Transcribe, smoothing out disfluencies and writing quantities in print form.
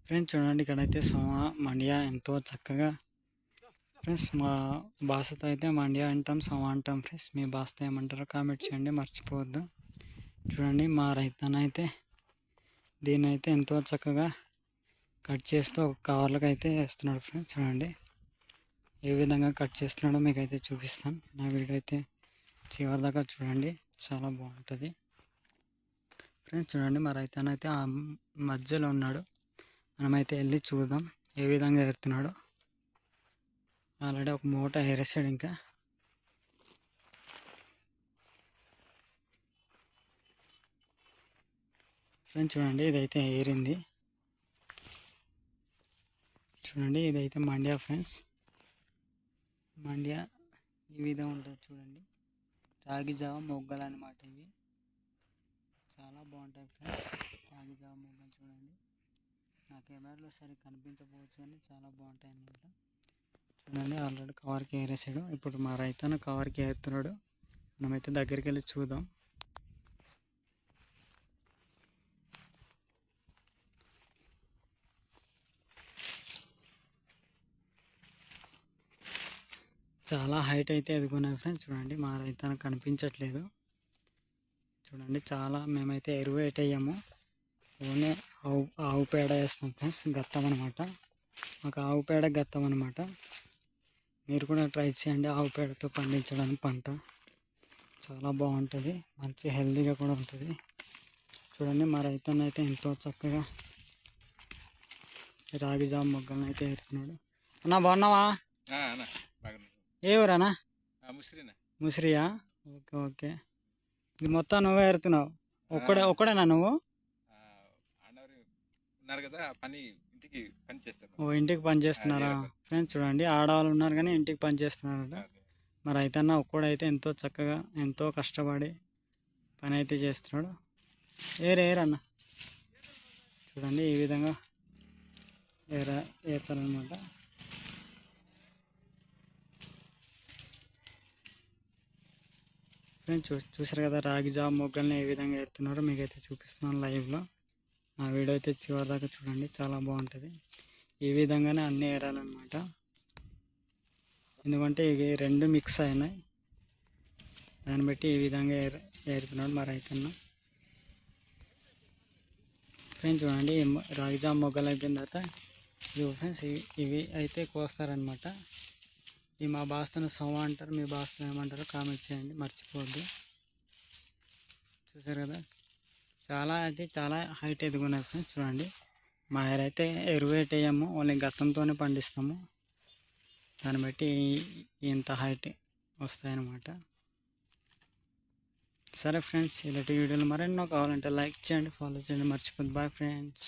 Friends చూడండి, ఇక్కడైతే సోమ మండియా ఎంతో చక్కగా. ఫ్రెండ్స్ మా భాషతో అయితే మండియా అంటాం, సోమ అంటాం. ఫ్రెండ్స్ మీ భాషతో ఏమంటారో కామెంట్ చేయండి, మర్చిపోవద్దు. చూడండి మా రైతన్న అయితే దీన్ని అయితే ఎంతో చక్కగా కట్ చేస్తూ ఒక కవర్లకు అయితే వేస్తున్నాడు. ఫ్రెండ్స్ చూడండి ఏ విధంగా కట్ చేస్తున్నాడో మీకైతే చూపిస్తాను. నా వీడియో అయితే చివరి దాకా చూడండి, చాలా బాగుంటుంది. ఫ్రెండ్స్ చూడండి మా రైతన్న అయితే ఆ మధ్యలో ఉన్నాడు. మనమైతే వెళ్ళి చూద్దాం ఏ విధంగా ఏరుతున్నాడో. ఆల్రెడీ ఒక మూట ఏరేసాడు. ఇంకా ఫ్రెండ్స్ చూడండి ఇదైతే ఏరింది. చూడండి ఇదైతే మండ్యా. ఫ్రెండ్స్ మండ్యా ఈ విధంగా ఉంటుంది. చూడండి రాగి జావ మొగ్గలు అన్నమాట. ఇవి చాలా బాగుంటాయి. ఫ్రెండ్స్ రాగి జావ మొగ్గలు చూడండి, నా కెమెరాలో సరిగ్గా కనిపించకపోవచ్చు కానీ చాలా బాగుంటాయి అన్నమాట. చూడండి ఆల్రెడీ కవర్కి ఏరేసాడు. ఇప్పుడు మా రైతన్న కవర్కి ఏరుతున్నాడు. మనమైతే దగ్గరికి వెళ్ళి చూద్దాం. చాలా హైట్ అయితే ఎదుగున్నాయి. ఫ్రెండ్స్ చూడండి మా రైతన్న కనిపించట్లేదు. చూడండి చాలా మేమైతే ఎరువు వేటయ్యాము. ఓన్లీ ఆవు పేడ వేస్తాం. ఫ్రెండ్స్ గత్తం అనమాట, మాకు ఆవు పేడ గత్తం అనమాట. మీరు కూడా ట్రై చేయండి ఆవు పేడతో పండించడానికి. పంట చాలా బాగుంటుంది, మంచి హెల్తీగా కూడా ఉంటుంది. చూడండి మా రైతన్న అయితే ఎంతో చక్కగా రాగి జామ మొగ్గలను అయితే ఏరుకున్నాడు. అన్నా బాగున్నావా? ఏ ఊరన్నా? ముసిరియా? Okay okay. ఇది మొత్తం నువ్వే ఏరుతున్నావు? ఒక్కడేనా నువ్వు? ఓ ఇంటికి పని చేస్తున్నారా? ఫ్రెండ్స్ చూడండి ఆడవాళ్ళు ఉన్నారు కానీ ఇంటికి పని చేస్తున్నారట. మరి రైతన్న ఒక్కడైతే ఎంతో చక్కగా ఎంతో కష్టపడి పని అయితే చేస్తున్నాడు. ఏరన్న చూడండి ఈ విధంగా ఏరుతారనమాట. ఫ్రెండ్స్ చూసారు కదా రాగి జామ మొగ్గల్ని ఏ విధంగా ఏరుతున్నారో మీకైతే చూపిస్తున్నాను లైవ్లో. నా వీడియో అయితే చివరి దాకా చూడండి, చాలా బాగుంటుంది. ఈ విధంగానే అన్నీ ఏరాలన్నమాట, ఎందుకంటే ఇవి రెండు మిక్స్ అయినాయి. దాన్ని బట్టి ఈ విధంగా ఏరుతున్నాడు మా రైతన్న. ఫ్రెండ్స్ చూడండి రాగి జామ మొగ్గలు అయిపోయిన తర్వాత ఇవి ఫ్రెండ్స్ ఇవి అయితే కోస్తారనమాట. ఇవి మా భాషతో సోమ అంటారు, మీ భాషతో ఏమంటారో కామెంట్ చేయండి, మర్చిపోవద్దు. చూసారు కదా చాలా హైట్ ఎదుగున్నాయి. ఫ్రెండ్స్ చూడండి మా అయితే ఎరువు వేటేయము, ఓన్లీ గతంతోనే పండిస్తాము. దాన్ని బట్టి ఇంత హైట్ వస్తాయన్నమాట. సరే ఫ్రెండ్స్, ఇలాంటి వీడియోలు మరెన్నో కావాలంటే లైక్ చేయండి, ఫాలో చేయండి, మర్చిపోద్దు. Bye friends.